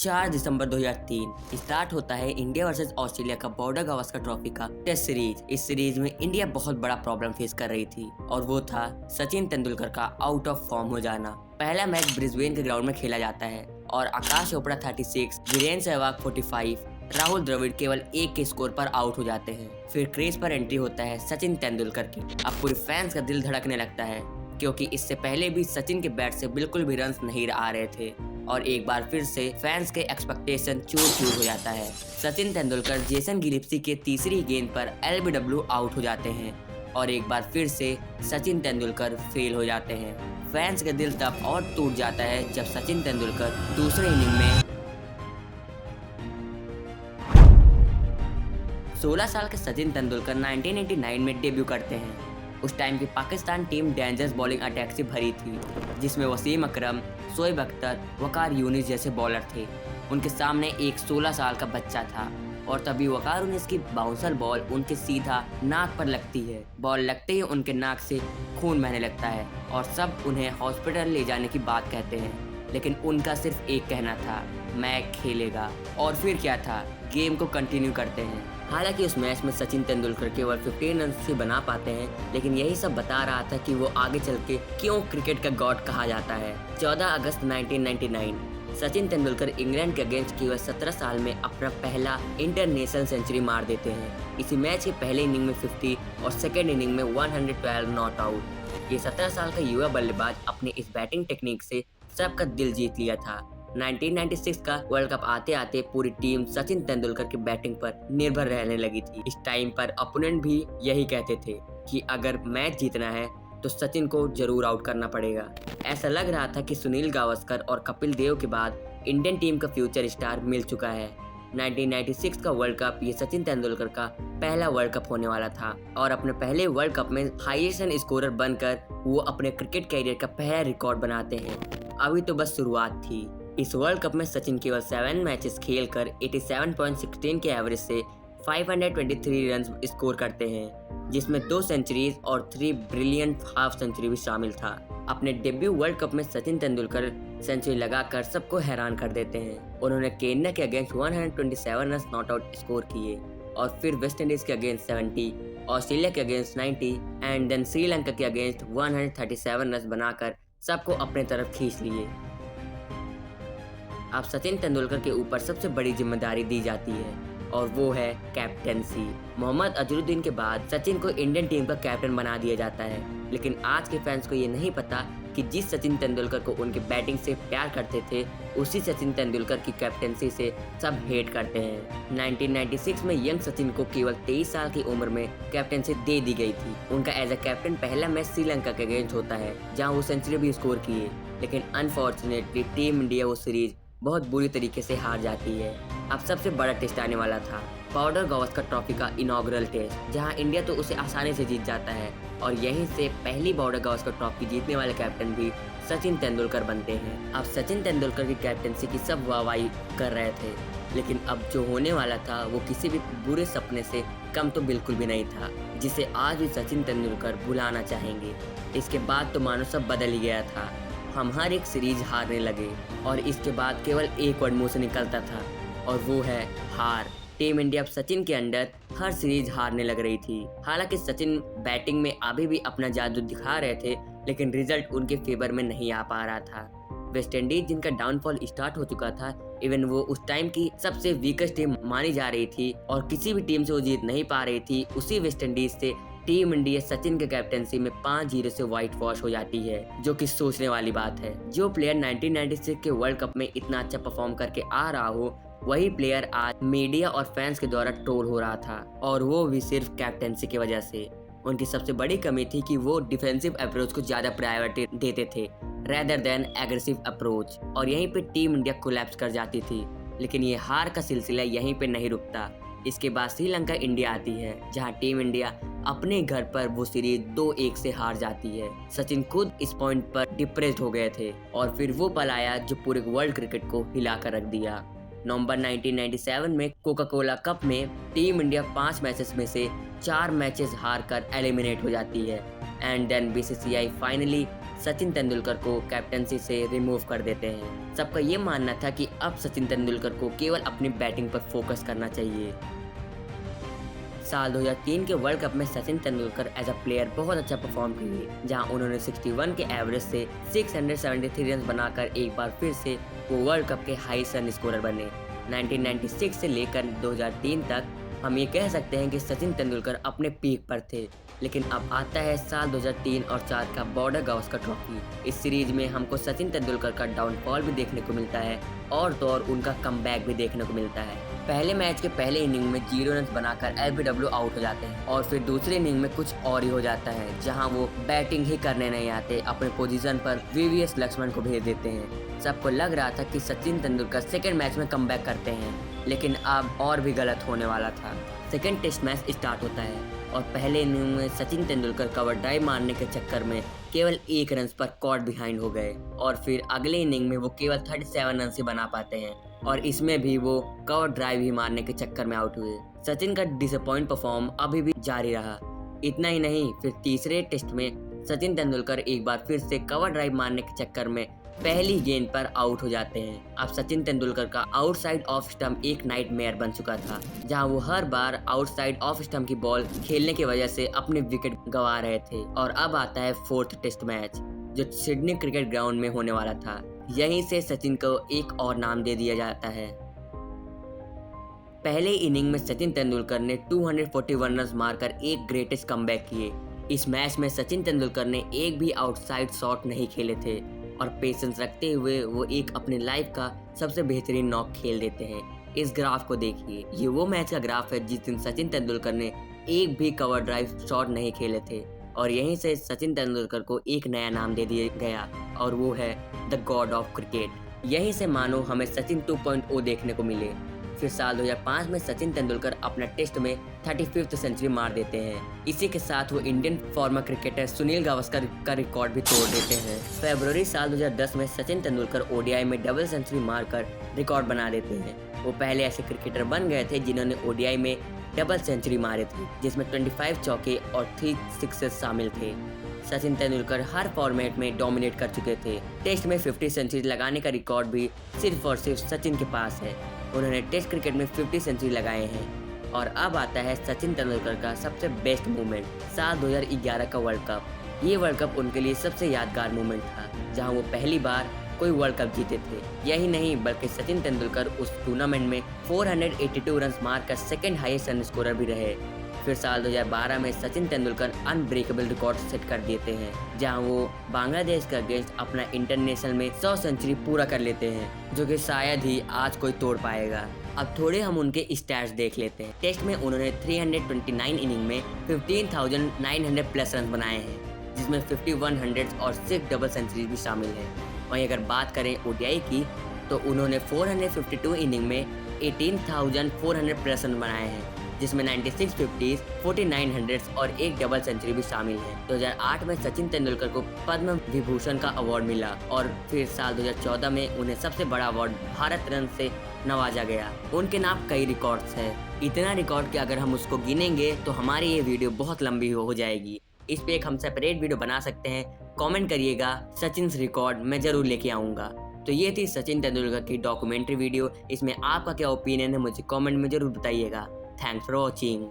4 दिसंबर 2003 start होता है India versus Australia का बॉर्डर गावस्कर ट्रॉफी का टेस्ट सीरीज। इस सीरीज में इंडिया बहुत बड़ा प्रॉब्लम फेस कर रही थी और वो था सचिन तेंदुलकर का आउट ऑफ फॉर्म हो जाना। पहला मैच ब्रिस्बेन के ग्राउंड में खेला जाता है और आकाश चोपड़ा 36, वीरेंद्र सहवाग 45, राहुल द्रविड़ केवल 1 के स्कोर पर आउट हो जाते हैं। फिर क्रीज पर एंट्री होता है सचिन तेंदुलकर की। अब पूरे फैंस का दिल धड़कने लगता है क्योंकि इससे पहले भी सचिन के बैट से बिल्कुल भी रन्स नहीं आ रहे थे और एक बार फिर से फैंस के एक्सपेक्टेशन चूर हो जाता है। सचिन तेंदुलकर जेसन गिलिप्सी के तीसरी गेंद पर LBW आउट हो जाते हैं और एक बार फिर से सचिन तेंदुलकर फेल हो जाते हैं। फैंस का दिल तब और टूट जाता है जब सचिन तेंदुलकर दूसरे इनिंग में 16 साल के सचिन तेंदुलकर 1989 में डेब्यू करते हैं। उस टाइम की Pakistan team dangerous bowling attack से भरी थी जिसमें वसीम अकरम, शोएब अख्तर, वकार यूनिस जैसे बॉलर थे। उनके सामने एक 16 साल का बच्चा था और तभी वकार यूनिस की बाउंसर बॉल उनके सीधा नाक पर लगती है। बॉल लगते ही उनके नाक से खून बहने लगता है और सब उन्हें हॉस्पिटल ले जाने की बात कहते हैं, लेकिन उनका सिर्फ एक कहना था, मैं खेलेगा। और फिर क्या था, गेम को कंटिन्यू करते हैं। हालांकि उस मैच में सचिन तेंदुलकर केवल 15 रन से बना पाते हैं, लेकिन यही सब बता रहा था कि वो आगे चल के क्यों क्रिकेट का गॉड कहा जाता है। 14 अगस्त 1999 सचिन तेंदुलकर इंग्लैंड के अगेंस्ट केवल 17 साल में अपना पहला इंटरनेशनल सेंचुरी मार देते हैं। इसी मैच के पहले इनिंग में 50 और सेकेंड इनिंग में 112 नॉट आउट। ये 17 साल का युवा बल्लेबाज अपने इस बैटिंग टेक्निक से सबका दिल जीत लिया था। 1996 का वर्ल्ड कप आते आते पूरी टीम सचिन तेंदुलकर की बैटिंग पर निर्भर रहने लगी थी। इस टाइम पर ओपोनेंट भी यही कहते थे कि अगर मैच जीतना है तो सचिन को जरूर आउट करना पड़ेगा। ऐसा लग रहा था कि सुनील गावस्कर और कपिल देव के बाद इंडियन टीम का फ्यूचर स्टार मिल चुका है। 1996 का वर्ल्ड कप ये सचिन तेंदुलकर का पहला वर्ल्ड कप होने वाला था और अपने पहले वर्ल्ड कप में हाईएस्ट रन स्कोरर बनकर वो अपने क्रिकेट कैरियर का पहला रिकॉर्ड बनाते हैं। अभी तो बस शुरुआत थी। इस वर्ल्ड कप में सचिन केवल 7 मैचेस खेलकर 87.16 के एवरेज से 523 रन स्कोर करते हैं, जिसमें 2 सेंचुरीज और 3 ब्रिलियंट हाफ सेंचुरी भी शामिल था। अपने डेब्यू वर्ल्ड कप में सचिन तेंदुलकर सेंचुरी लगाकर सबको हैरान कर देते हैं। उन्होंने केन्या के against 127 run not out score किए और फिर वेस्ट इंडीज के अगेंस्ट 70, ऑस्ट्रेलिया के अगेंस्ट 90 एंड देन श्रीलंका के अगेंस्ट 137 रन बनाकर सबको अपने तरफ खींच लिए। अब सचिन तेंदुलकर के ऊपर सबसे बड़ी जिम्मेदारी दी जाती है और वो है कैप्टेंसी। मोहम्मद अजहरुद्दीन के बाद सचिन को इंडियन टीम का कैप्टन बना दिया जाता है, लेकिन आज के फैंस को ये नहीं पता कि जिस सचिन तेंदुलकर को उनके बैटिंग से प्यार करते थे, उसी सचिन तेंदुलकर की कैप्टेंसी से सब हेट करते हैं। 1996 में यंग सचिन को केवल 23 साल की उम्र में कैप्टेंसी दे दी गई थी। उनका एज अ कैप्टन पहला मैच श्रीलंका के अगेंस्ट होता है जहाँ वो सेंचुरी भी स्कोर किए, लेकिन अनफॉर्चुनेटली टीम इंडिया वो सीरीज बहुत बुरी तरीके से हार जाती है। अब सबसे बड़ा टेस्ट आने वाला था, बॉर्डर गावस्कर ट्रॉफी का इनॉग्रल टेस्ट, जहां इंडिया तो उसे आसानी से जीत जाता है और यहीं से पहली बॉर्डर गावस्कर ट्रॉफी जीतने वाले कैप्टन भी सचिन तेंदुलकर बनते हैं। अब सचिन तेंदुलकर की कैप्टनसी की सब वाहवाही कर रहे थे, लेकिन अब जो होने वाला था वो किसी भी बुरे सपने से कम तो बिल्कुल भी नहीं था, जिसे आज भी सचिन तेंदुलकर भुलाना चाहेंगे। इसके बाद तो मानो सब बदल ही गया था। हम हर एक सीरीज हारने लगे और इसके बाद केवल एक वर्ड मुंह से निकलता था और वो है हार। टीम इंडिया अब सचिन के अंडर हर सीरीज हारने लग रही थी। हालांकि सचिन बैटिंग में अभी भी अपना जादू दिखा रहे थे, लेकिन रिजल्ट उनके फेवर में नहीं आ पा रहा था। वेस्ट इंडीज जिनका डाउनफॉल स्टार्ट हो चुका था, इवन वो उस टाइम की सबसे वीकेस्ट टीम मानी जा रही थी और किसी भी टीम से वो जीत नहीं पा रही थी, उसी वेस्ट इंडीज से टीम इंडिया सचिन के कैप्टेंसी में 5-0 से व्हाइट वॉश हो जाती है, जो कि सोचने वाली बात है। जो प्लेयर 1996 के वर्ल्ड कप में इतना अच्छा परफॉर्म करके आ रहा हो, वही प्लेयर आज मीडिया और फैंस के द्वारा ट्रोल हो रहा था, और वो भी सिर्फ कैप्टेंसी की वजह से। उनकी सबसे बड़ी कमी थी कि वो डिफेंसिव अप्रोच को ज्यादा प्रायोरिटी देते थे रेदर देन एग्रेसिव अप्रोच, और यहीं पे टीम इंडिया कोलैप्स कर जाती थी। लेकिन ये हार का सिलसिला यहीं पे नहीं रुकता। इसके बाद श्रीलंका इंडिया आती है, जहां टीम इंडिया अपने घर पर वो सीरीज 2-1 से हार जाती है। सचिन खुद इस पॉइंट पर डिप्रेस्ड हो गए थे और फिर वो पल आया जो पूरे वर्ल्ड क्रिकेट को हिला कर रख दिया। नवंबर 1997 में कोका कोला कप में टीम इंडिया 5 मैचेस में से 4 मैचेस हार कर एलिमिनेट हो जाती है and then BCCI finally Sachin Tendulkar को कैप्टनसी से रिमूव कर देते हैं। सबका ये मानना था कि अब सचिन तेंदुलकर को केवल अपनी बैटिंग पर फोकस करना चाहिए। साल 2003 के वर्ल्ड कप में Sachin Tendulkar as a player बहुत अच्छा परफॉर्म किए, जहां उन्होंने 61 के एवरेज से 673 रन बनाकर एक बार फिर से वो वर्ल्ड कप के हाईएस्ट रन स्कोरर बने। 1996 से लेकर 2003 तक हम ये कह सकते हैं कि सचिन तेंदुलकर अपने पीक पर थे। लेकिन अब आता है साल 2003 और 4 का बॉर्डर गावस्कर ट्रॉफी। इस सीरीज में हमको सचिन तेंदुलकर का डाउनफॉल भी देखने को मिलता है और तो और उनका कमबैक भी देखने को मिलता है। पहले मैच के पहले इनिंग में 0 रन बनाकर एलबीडब्ल्यू आउट हो जाते हैं और फिर दूसरे इनिंग में कुछ और ही हो जाता है, जहां वो बैटिंग ही करने नहीं आते, अपने पोजीशन पर वीवीएस लक्ष्मण को भेज देते हैं। सबको लग रहा था कि सचिन तेंदुलकर सेकेंड मैच में कमबैक करते हैं, लेकिन अब और भी गलत होने वाला था। सेकेंड टेस्ट मैच स्टार्ट होता है और पहले इनिंग में सचिन तेंदुलकर कवर ड्राइव मारने के चक्कर में केवल 1 रन पर कॉट बिहाइंड हो गए और फिर अगले इनिंग में वो केवल 37 रन ही बना पाते हैं और इसमें भी वो कवर ड्राइव ही मारने के चक्कर में आउट हुए। सचिन का डिसअपॉइंट परफॉर्म अभी भी जारी रहा। इतना ही नहीं, फिर तीसरे टेस्ट में सचिन तेंदुलकर एक बार फिर से कवर ड्राइव मारने के चक्कर में पहली गेंद पर आउट हो जाते हैं। अब सचिन तेंदुलकर का आउटसाइड ऑफ स्टंप एक नाइटमेयर बन चुका था, जहां वो हर बार आउटसाइड ऑफ स्टंप की बॉल खेलने की वजह से अपने विकेट गंवा रहे थे। और अब आता है 4th टेस्ट मैच, जो सिडनी क्रिकेट ग्राउंड में होने वाला था। यहीं से सचिन को एक और नाम दे दिया जाता है। पहले इनिंग में सचिन तेंदुलकर ने 241 रन मारकर एक ग्रेटेस्ट कमबैक किए। इस मैच में सचिन तेंदुलकर ने एक भी आउटसाइड शॉट नहीं खेले थे और पेशेंस रखते हुए वो एक अपने लाइफ का सबसे बेहतरीन नॉक खेल देते हैं। इस ग्राफ को देखिए, ये वो मैच का ग्राफ है जिस दिन सचिन तेंदुलकर ने एक भी कवर ड्राइव शॉट नहीं खेले थे और यहीं से सचिन तेंदुलकर को एक नया नाम दे दिया गया और वो है द गॉड ऑफ क्रिकेट। यहीं से मानो हमें सचिन 2.0 देखने को मिले। फिर साल 2005 में सचिन तेंदुलकर अपना टेस्ट में 35th सेंचुरी मार देते हैं। इसी के साथ वो Indian farmer cricketer Sunil Gavaskar का रिकॉर्ड भी तोड़ देते हैं। फरवरी साल 2010 में सचिन तेंदुलकर ओडीआई में डबल सेंचुरी मारकर रिकॉर्ड बना देते हैं। वो पहले ऐसे क्रिकेटर बन गए थे जिन्होंने ओडीआई में डबल सेंचुरी मारे थे, जिसमें 25 चौके और 3 सिक्सेस शामिल थे। सचिन तेंदुलकर हर फॉर्मेट में डोमिनेट कर चुके थे। टेस्ट में 50 सेंचुरी लगाने का रिकॉर्ड भी सिर्फ और सिर्फ सचिन के पास है। उन्होंने टेस्ट क्रिकेट में 50 सेंचुरी लगाए हैं। और अब आता है सचिन तेंदुलकर का सबसे बेस्ट मोमेंट, साल 2011 का वर्ल्ड कप। ये वर्ल्ड कप उनके लिए सबसे यादगार मोमेंट था, जहां वो पहली बार कोई वर्ल्ड कप जीते थे। यही नहीं, बल्कि सचिन तेंदुलकर उस टूर्नामेंट में 482 रन मारकर सेकंड हाईएस्ट रन स्कोरर भी रहे। फिर साल 2012 में Sachin Tendulkar unbreakable record set कर देते हैं, जहां वो बांग्लादेश के अगेंस्ट अपना इंटरनेशनल में 100 सेंचुरी पूरा कर लेते हैं, जो कि शायद ही आज कोई तोड़ पाएगा। अब थोड़े हम उनके स्टैट्स देख लेते हैं। टेस्ट में उन्होंने 329 इनिंग में 15,900 प्लस रन बनाए हैं, जिसमें 5100 और 6 डबल सेंचुरी भी शामिल है। वहीं अगर बात करें ओडीआई की, तो उन्होंने 452 इनिंग में 18,400 प्लस रन बनाए हैं, जिसमें 96 50s, 4900 और एक डबल सेंचुरी भी शामिल है। 2008 में सचिन तेंदुलकर को पद्म विभूषण का अवार्ड मिला और फिर साल 2014 में उन्हें सबसे बड़ा अवार्ड भारत रत्न से नवाजा गया। उनके नाम कई रिकॉर्ड्स है, इतना रिकॉर्ड कि अगर हम उसको गिनेंगे तो हमारी ये वीडियो बहुत लंबी हो जाएगी। इस पे एक हम सेपरेट वीडियो बना सकते हैं। कमेंट करिएगा, सचिन रिकॉर्ड मैं जरूर लेके आऊँगा। तो ये थी सचिन तेंदुलकर की डॉक्यूमेंट्री वीडियो। इसमें आपका क्या ओपिनियन है मुझे कमेंट में जरूर बताइएगा। Thanks for watching.